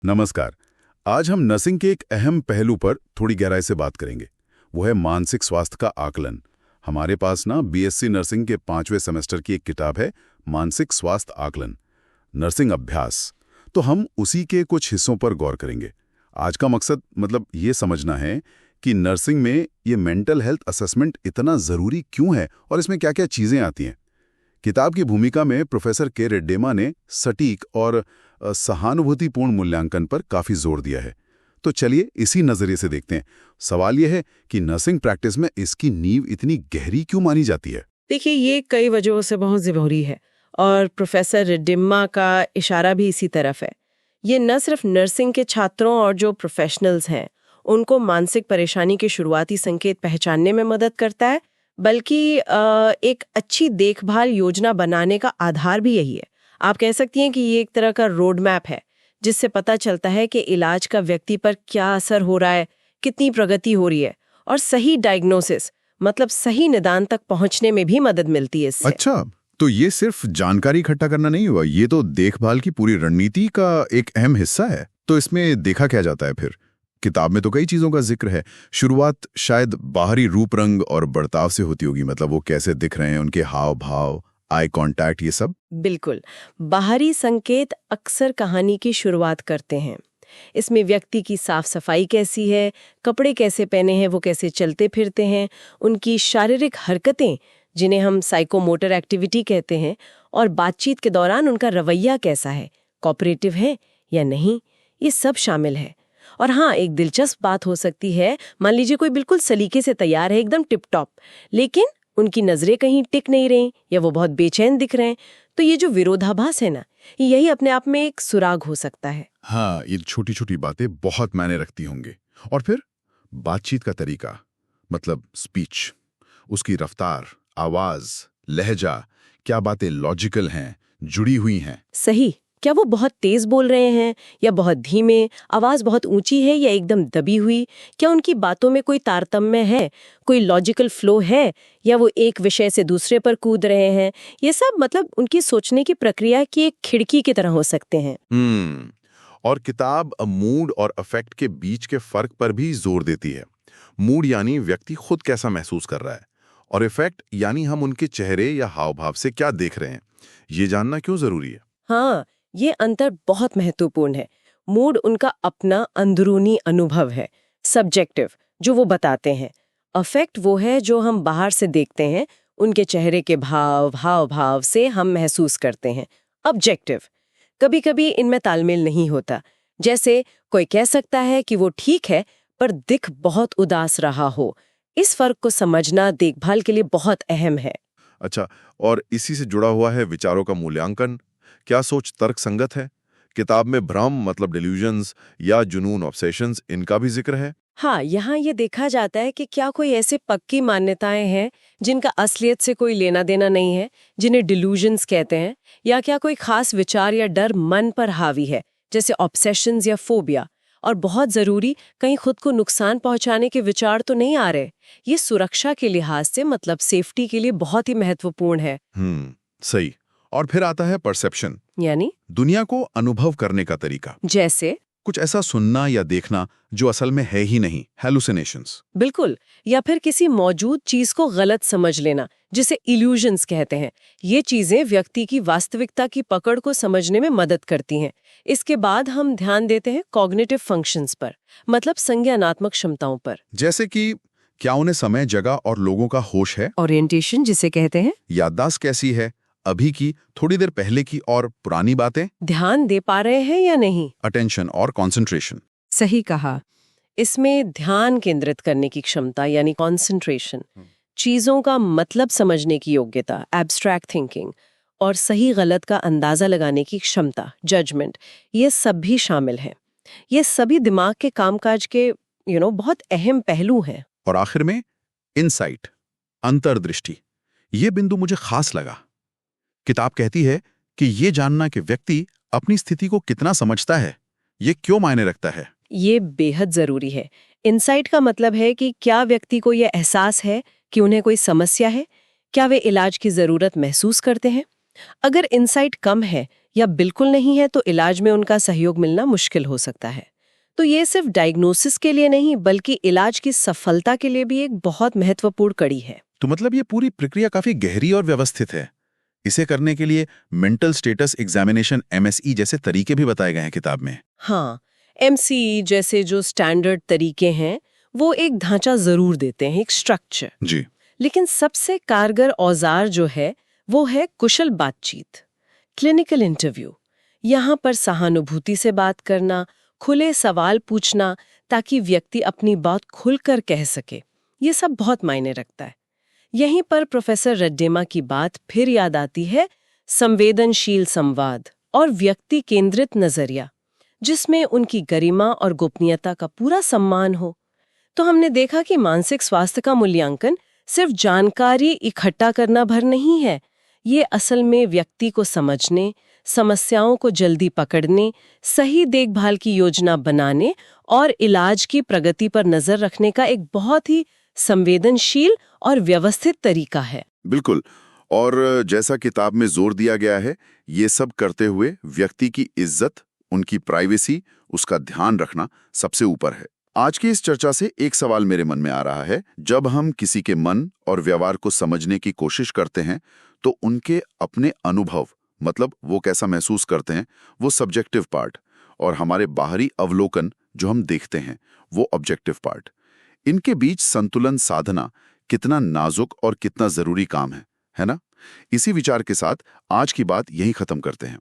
नमस्कार। आज हम नर्सिंग के एक अहम पहलू पर थोड़ी गहराई से बात करेंगे। वो है मानसिक स्वास्थ्य का आकलन। हमारे पास ना बीएससी नर्सिंग के 5वें सेमेस्टर की एक किताब है, मानसिक स्वास्थ्य आकलन, नर्सिंग अभ्यास। तो हम उसी के कुछ हिस्सों पर गौर करेंगे। आज का मकसद ये समझना है कि नर्सिंग में ये मेंटल हेल्थ असेसमेंट इतना ज़रूरी क्यों है और इसमें क्या-क्या चीज़ें आती हैं। किताब की भूमिका में प्रोफेसर के रेड्डेमा ने सटीक और सहानुभूतिपूर्ण मूल्यांकन पर काफी जोर दिया है। तो चलिए इसी नजरिए से देखते हैं। सवाल यह है कि नर्सिंग प्रैक्टिस में इसकी नींव इतनी गहरी क्यों मानी जाती है। देखिए, ये कई वजहों से बहुत ज़रूरी है और प्रोफेसर रेड्डेमा का इशारा भी इसी तरफ है। ये न सिर्फ नर्सिंग के छात्रों और जो प्रोफेशनल्स हैं उनको मानसिक परेशानी के शुरुआती संकेत पहचानने में मदद करता है, बल्कि एक अच्छी देखभाल योजना बनाने का आधार भी यही है। आप कह सकती हैं कि ये एक तरह का रोड मैप है जिससे पता चलता है कि इलाज का व्यक्ति पर क्या असर हो रहा है, कितनी प्रगति हो रही है, और सही डायग्नोसिस मतलब सही निदान तक पहुंचने में भी मदद मिलती है इससे। अच्छा, तो ये सिर्फ जानकारी इकट्ठा करना नहीं हुआ, ये तो देखभाल की पूरी रणनीति का एक अहम हिस्सा है। तो इसमें देखा क्या जाता है फिर? किताब में तो कई चीजों का जिक्र है। शुरुआत शायद बाहरी रूप रंग और बर्ताव से होती होगी, मतलब वो कैसे दिख रहे हैं, उनके हाव भाव, आई कांटेक्ट, ये सब। बिल्कुल, बाहरी संकेत अक्सर कहानी की शुरुआत करते हैं। इसमें व्यक्ति की साफ सफाई कैसी है, कपड़े कैसे पहने हैं, वो कैसे चलते फिरते हैं, उनकी शारीरिक हरकतें जिन्हें हम साइकोमोटर एक्टिविटी कहते हैं, और बातचीत के दौरान उनका रवैया कैसा है, कोऑपरेटिव है या नहीं, ये सब शामिल है। और हाँ, एक दिलचस्प बात हो सकती है, मान लीजिए कोई बिल्कुल सलीके से तैयार है, एकदम टिप टॉप, लेकिन उनकी नजरें कहीं टिक नहीं रही या वो बहुत बेचैन दिख रहे हैं, तो ये जो विरोधाभास है ना, यही अपने आप में एक सुराग हो सकता है। हाँ, ये छोटी छोटी बातें बहुत मायने रखती होंगी। और फिर बातचीत का तरीका, मतलब स्पीच, उसकी रफ्तार, आवाज, लहजा, क्या बातें लॉजिकल हैं, जुड़ी हुई हैं। सही, क्या वो बहुत तेज बोल रहे हैं या बहुत धीमे, आवाज बहुत ऊंची है या एकदम दबी हुई, क्या उनकी बातों में कोई तारतम्य है, कोई लॉजिकल फ्लो है, या वो एक विषय से दूसरे पर कूद रहे हैं। ये सब मतलब उनकी सोचने की प्रक्रिया की एक खिड़की की तरह हो सकते हैं। और किताब मूड और अफेक्ट के बीच के फर्क पर भी जोर देती है। मूड यानी व्यक्ति खुद कैसा महसूस कर रहा है, और इफेक्ट यानी हम उनके चेहरे या हाव भाव से क्या देख रहे हैं। ये जानना क्यों जरूरी है? हाँ, ये अंतर बहुत महत्वपूर्ण है। मूड उनका अपना अंदरूनी अनुभव है, सब्जेक्टिव, जो वो बताते हैं। अफेक्ट वो है जो हम बाहर से देखते हैं, उनके चेहरे के भाव भाव से हम महसूस करते हैं, ऑब्जेक्टिव। कभी-कभी इनमें तालमेल नहीं होता। जैसे कोई कह सकता है कि वो ठीक है, पर दिख बहुत उदास रहा हो। इस फर्क को समझना देखभाल के लिए बहुत अहम है। अच्छा, और इसी से जुड़ा हुआ है विचारों का मूल्यांकन। क्या सोच तर्क संगत है? किताब में भ्रम, मतलब डिल्यूजन्स या जुनून, ऑब्सेशंस, इनका भी जिक्र है। हाँ, यहाँ ये देखा जाता है कि क्या कोई ऐसे पक्की मान्यताएं हैं जिनका असलियत से कोई लेना देना नहीं है, जिन्हें डिल्यूजन्स कहते हैं, या क्या कोई खास विचार या डर मन पर हावी है, जैसे ऑब्सेशंस या फोबिया। और बहुत जरूरी, कहीं खुद को नुकसान पहुंचाने के विचार तो नहीं आ रहे। ये सुरक्षा के लिहाज से, मतलब सेफ्टी के लिए बहुत ही महत्वपूर्ण है। सही। और फिर आता है परसेप्शन, यानी दुनिया को अनुभव करने का तरीका। जैसे कुछ ऐसा सुनना या देखना जो असल में है ही नहीं, हैलुसिनेशंस। बिल्कुल, या फिर किसी मौजूद चीज को गलत समझ लेना, जिसे इल्यूजन्स कहते हैं। ये चीजें व्यक्ति की वास्तविकता की पकड़ को समझने में मदद करती हैं। इसके बाद हम ध्यान देते हैं कॉग्निटिव फंक्शंस पर, मतलब संज्ञानात्मक क्षमताओं पर। जैसे कि क्या उन्हें समय, जगह और लोगों का होश है, ओरिएंटेशन जिसे कहते हैं, याददाश्त कैसी है, अभी की, थोड़ी देर पहले की और पुरानी बातें, ध्यान दे पा रहे हैं या नहीं। अटेंशन और कंसंट्रेशन। सही कहा। इसमें ध्यान केंद्रित करने की क्षमता यानी कंसंट्रेशन, चीजों का मतलब समझने की योग्यता, एब्स्ट्रैक्ट थिंकिंग, और सही गलत का अंदाजा लगाने की क्षमता, जजमेंट, ये सब भी शामिल है। ये सभी दिमाग के कामकाज के बहुत अहम पहलू हैं। और आखिर में इनसाइट, अंतर्दृष्टि। ये बिंदु मुझे खास लगा। किताब कहती है कि ये जानना कि व्यक्ति अपनी स्थिति को कितना समझता है, ये क्यों मायने रखता है। ये बेहद जरूरी है। इनसाइट का मतलब है कि क्या व्यक्ति को यह एहसास है कि उन्हें कोई समस्या है, क्या वे इलाज की जरूरत महसूस करते हैं। अगर इंसाइट कम है या बिल्कुल नहीं है तो इलाज में उनका सहयोग मिलना मुश्किल हो सकता है। तो ये सिर्फ डायग्नोसिस के लिए नहीं बल्कि इलाज की सफलता के लिए भी एक बहुत महत्वपूर्ण कड़ी है। तो मतलब ये पूरी प्रक्रिया काफी गहरी और व्यवस्थित है। इसे करने के लिए मेंटल स्टेटस एग्जामिनेशन MSE जैसे तरीके भी बताए गए हैं किताब में। हाँ, MCE जैसे जो स्टैंडर्ड तरीके हैं वो एक ढांचा जरूर देते हैं, एक स्ट्रक्चर। जी। लेकिन सबसे कारगर औजार जो है वो है कुशल बातचीत, क्लिनिकल इंटरव्यू। यहाँ पर सहानुभूति से बात करना, खुले सवाल पूछना ताकि व्यक्ति अपनी बात खुलकर कह सके, ये सब बहुत मायने रखता है। यहीं पर प्रोफेसर रड्डेमा की बात फिर याद आती है, संवेदनशील संवाद और व्यक्ति केंद्रित नजरिया, जिसमें उनकी गरिमा और गोपनीयता का पूरा सम्मान हो। तो हमने देखा कि मानसिक स्वास्थ्य का मूल्यांकन सिर्फ जानकारी इकट्ठा करना भर नहीं है, ये असल में व्यक्ति को समझने, समस्याओं को जल्दी पकड़ने, सही देखभाल की योजना बनाने और इलाज की प्रगति पर नजर रखने का एक बहुत ही संवेदनशील और व्यवस्थित तरीका है। बिल्कुल। और जैसा किताब में जोर दिया गया है, ये सब करते हुए व्यक्ति की इज्जत, उनकी प्राइवेसी, उसका ध्यान रखना सबसे ऊपर है। आज की इस चर्चा से एक सवाल मेरे मन में आ रहा है, जब हम किसी के मन और व्यवहार को समझने की कोशिश करते हैं तो उनके अपने अनुभव, मतलब वो कैसा महसूस करते हैं, वो सब्जेक्टिव पार्ट, और हमारे बाहरी अवलोकन जो हम देखते हैं वो ऑब्जेक्टिव पार्ट, इनके बीच संतुलन साधना कितना नाजुक और कितना जरूरी काम है ना? इसी विचार के साथ आज की बात यहीं खत्म करते हैं।